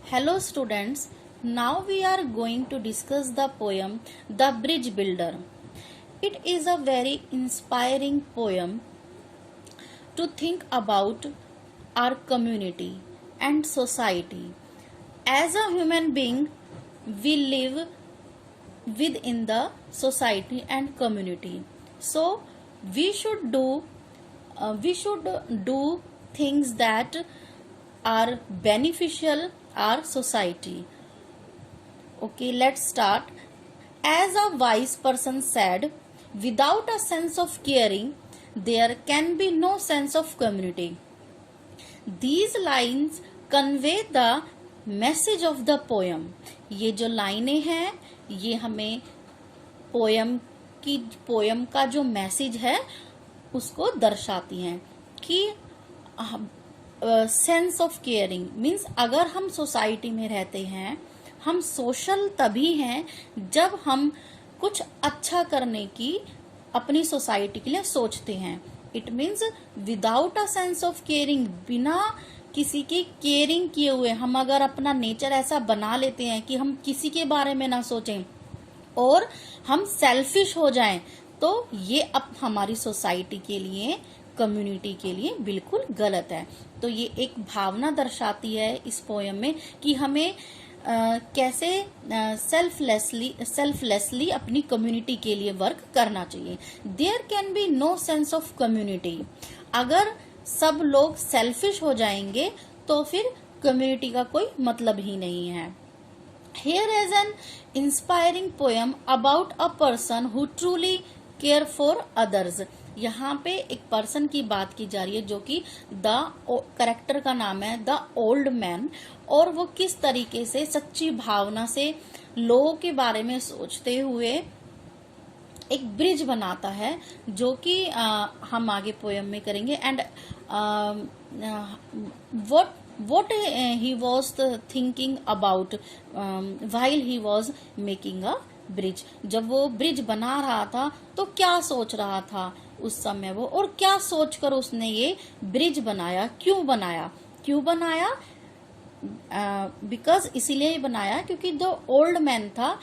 Hello students, now we are going to discuss the poem The Bridge Builder. It is a very inspiring poem to think about our community and society. As a human being, we live within the society and community. So we should do things that are beneficial our society. Okay, let's start. As a wise person said, without a sense of caring, there can be no sense of community. These lines convey the message of the poem. ये जो लाइनें हैं ये हमें poem का जो message है उसको दर्शाती हैं कि सेंस ऑफ केयरिंग मीन्स अगर हम सोसाइटी में रहते हैं, हम सोशल तभी हैं जब हम कुछ अच्छा करने की अपनी सोसाइटी के लिए सोचते हैं. It means without a sense of caring, बिना किसी की केयरिंग किए हुए हम अगर अपना नेचर ऐसा बना लेते हैं कि हम किसी के बारे में ना सोचें और हम सेल्फिश हो जाएं, तो ये अब हमारी सोसाइटी के लिए, कम्युनिटी के लिए बिल्कुल गलत है. तो ये एक भावना दर्शाती है इस पोयम में कि हमें कैसे सेल्फलेसली अपनी कम्युनिटी के लिए वर्क करना चाहिए. There can be no sense of community. अगर सब लोग सेल्फिश हो जाएंगे तो फिर कम्युनिटी का कोई मतलब ही नहीं है. Here is an inspiring poem about a person who truly care for others. यहाँ पे एक पर्सन की बात की जा रही है जो कि कैरेक्टर का नाम है द ओल्ड मैन, और वो किस तरीके से सच्ची भावना से लोगों के बारे में सोचते हुए एक ब्रिज बनाता है, जो कि हम आगे पोयम में करेंगे. And what he was thinking about while he was making a bridge. जब वो ब्रिज बना रहा था तो क्या सोच रहा था उस समय वो, और क्या सोचकर उसने ये ब्रिज बनाया, क्यों बनाया. बिकॉज इसीलिए बनाया क्योंकि जो ओल्ड मैन था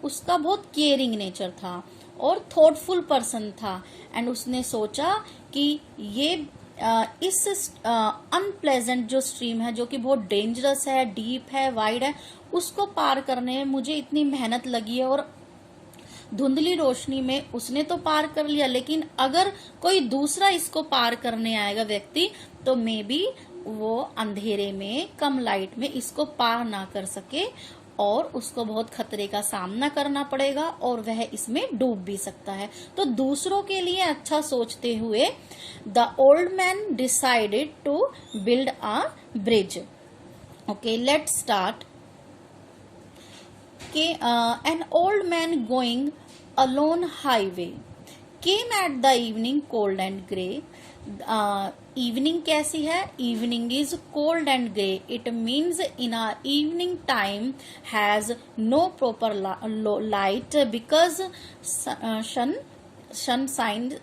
उसका बहुत केयरिंग नेचर था और थॉटफुल पर्सन था. एंड उसने सोचा कि ये इस अनप्लेजेंट जो स्ट्रीम है, जो कि बहुत डेंजरस है, डीप है, वाइड है, उसको पार करने में मुझे इतनी मेहनत लगी है और धुंधली रोशनी में उसने तो पार कर लिया, लेकिन अगर कोई दूसरा इसको पार करने आएगा व्यक्ति, तो मे बी वो अंधेरे में, कम लाइट में इसको पार ना कर सके और उसको बहुत खतरे का सामना करना पड़ेगा और वह इसमें डूब भी सकता है. तो दूसरों के लिए अच्छा सोचते हुए the old man decided to build a bridge. Okay, let's start. An old man going alone highway came at the evening cold and grey. Evening कैसी है? Evening is cold and grey. It means in our evening time has no proper light because sun shines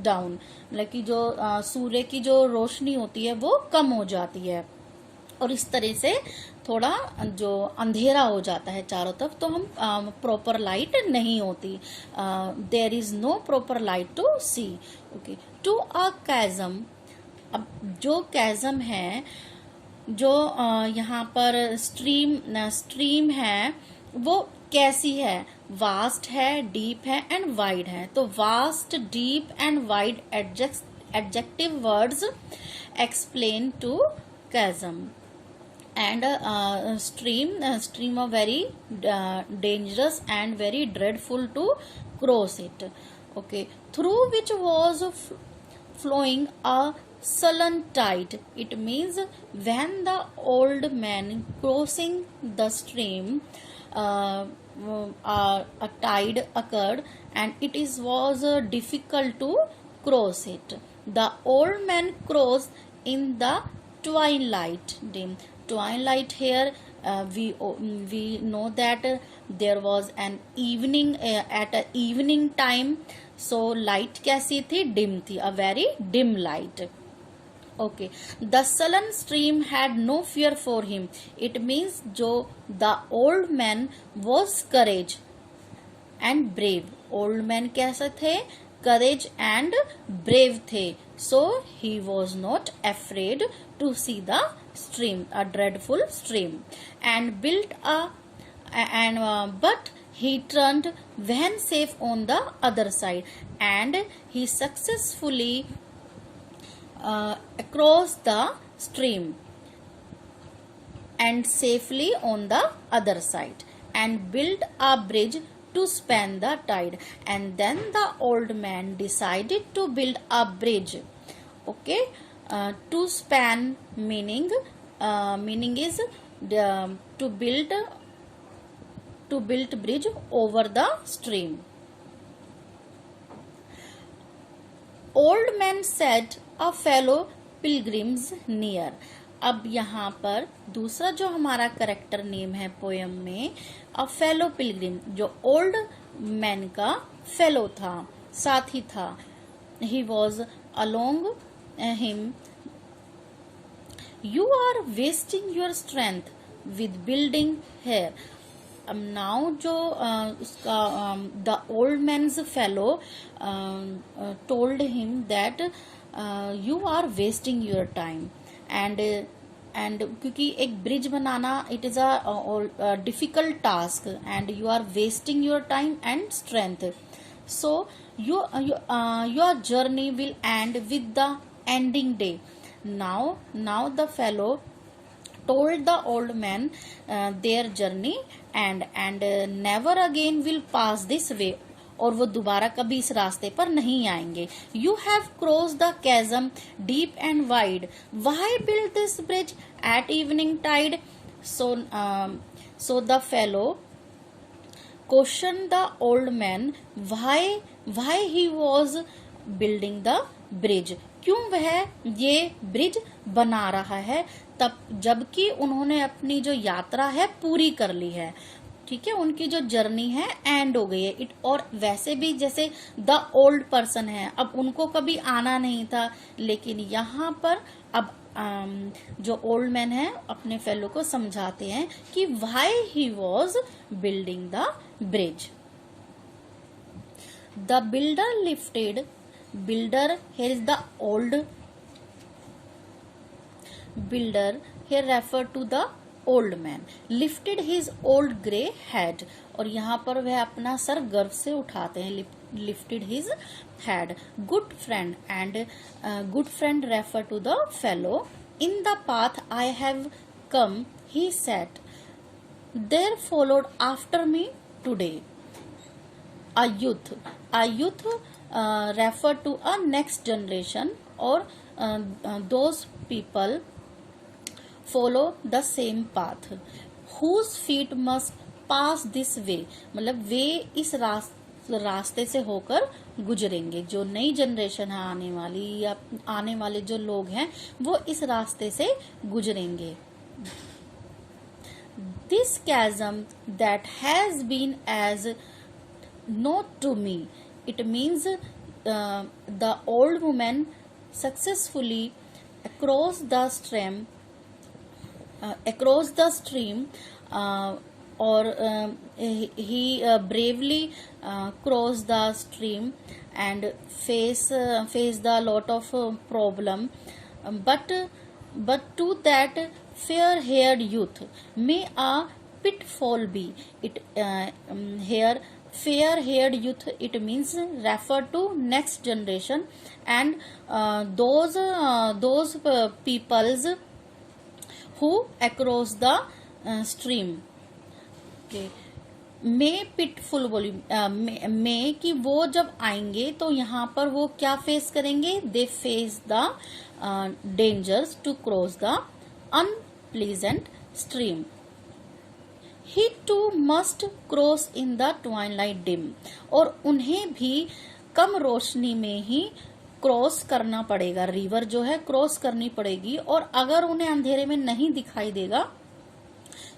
down. मतलब कि जो सूर्य की जो रोशनी होती है वो कम हो जाती है और इस तरह से थोड़ा जो अंधेरा हो जाता है चारों तरफ, तो हम प्रॉपर लाइट नहीं होती. There is no proper light to see. Okay, to a chasm. अब जो कैज़म है, जो यहाँ पर स्ट्रीम है, वो कैसी है? वास्ट है, डीप है एंड वाइड है. तो vast, deep and wide adjective words explain to chasm. And stream are very dangerous and very dreadful to cross it. Okay, through which was flowing a sullen tide. It means when the old man crossing the stream, a tide occurred and it was difficult to cross it. The old man crossed in the twilight dim. Twilight here we know that there was an evening at a evening time, so light कैसी थी? dim थी, a very dim light. Okay. The sullen stream had no fear for him. It means जो the old man was courage and brave. Old man कैसे थे? Courage and brave थे. So he was not afraid to see the stream, a dreadful stream, and built a but he turned when safe on the other side, and he successfully across the stream and safely on the other side, and built a bridge to span the tide. And then the old man decided to build a bridge. Okay. To span meaning is to build bridge over the stream. Old man said a fellow pilgrims near. अब यहाँ पर दूसरा जो हमारा character name है poem में, a fellow pilgrim, जो old man का फेलो था, साथी था. He was along him. You are wasting your strength with building here. अब नाउ जो उसका the old man's fellow told him that you are wasting your time. And क्योंकि एक ब्रिज बनाना it is a difficult task and you are wasting your time and strength. So your journey will end with the ending day. Now the fellow told the old man their journey and never again will pass this way. और वो दोबारा कभी इस रास्ते पर नहीं आएंगे. You have crossed the chasm deep and wide. Why build this bridge at evening tide? So the fellow questioned the old man why he was building the bridge. क्यों वह ये ब्रिज बना रहा है, तब जबकि उन्होंने अपनी जो यात्रा है पूरी कर ली है. ठीक है, उनकी जो जर्नी है एंड हो गई है. इट और वैसे भी जैसे द ओल्ड पर्सन है, अब उनको कभी आना नहीं था, लेकिन यहाँ पर अब जो ओल्ड मैन है अपने फेलो को समझाते हैं कि why he was building the bridge. The builder lifted. Builder, here is the old builder, here refer to the old man, lifted his old grey head. और यहाँ पर वह अपना सर गर्व से उठाते हैं. lifted his head. Good friend, and good friend refer to the fellow. In the path I have come, he said, there followed after me today a youth refer to a next generation, or those people follow the same path whose feet must pass this way. मतलब वे इस रास्ते से होकर गुजरेंगे. जो नई generation है आने वाली या आने वाले जो लोग हैं वो इस रास्ते से गुजरेंगे. This chasm that has been as not to me. It means the old woman successfully across the stream, or he bravely crossed the stream and face the lot of problem. But to that fair-haired youth may a pitfall be. It here fair-haired youth, it means refer to next generation, and those peoples who across the stream. Okay. may pitfall बोली, may कि वो जब आएंगे तो यहाँ पर वो क्या फेस करेंगे. they face the dangers to cross the unpleasant stream. He too must cross in the twilight dim. और उन्हें भी कम रोशनी में ही क्रॉस करना पड़ेगा. रिवर जो है क्रॉस करनी पड़ेगी, और अगर उन्हें अंधेरे में नहीं दिखाई देगा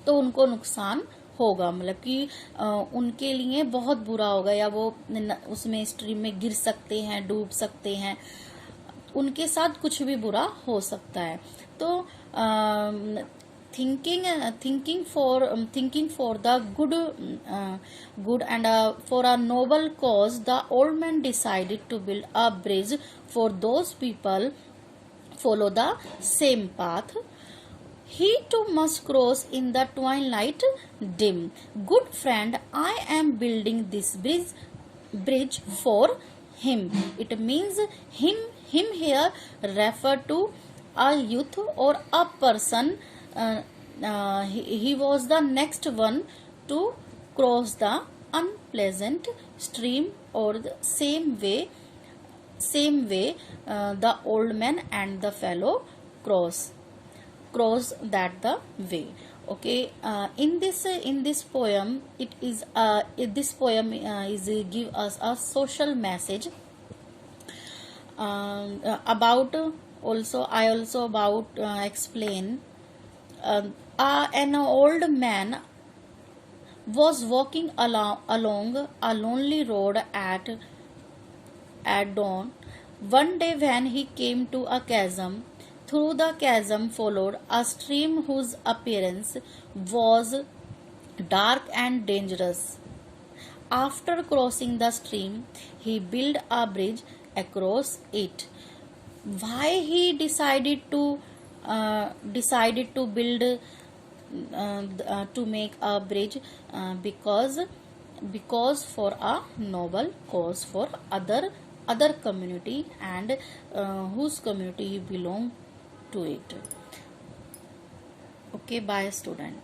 तो उनको नुकसान होगा. मतलब कि उनके लिए बहुत बुरा होगा, या वो उसमें स्ट्रीम में गिर सकते हैं, डूब सकते हैं. उनके साथ कुछ भी बुरा हो सकता है। तो thinking for the good and for a noble cause, the old man decided to build a bridge for those people follow the same path. He too must cross in the twilight dim. Good friend, I am building this bridge for him. It means him. Him here refer to a youth or a person. He was the next one to cross the unpleasant stream, or the same way the old man and the fellow cross that the way. Okay, in this poem, it is this poem is give us a social message about. Also I also about explain, an old man was walking along a lonely road at dawn. One day when he came to a chasm, through the chasm followed a stream whose appearance was dark and dangerous. After crossing the stream, he built a bridge across it. Why he decided to build to make a bridge? Because for a noble cause, for other community, and whose community he belong to it. Okay, bye student.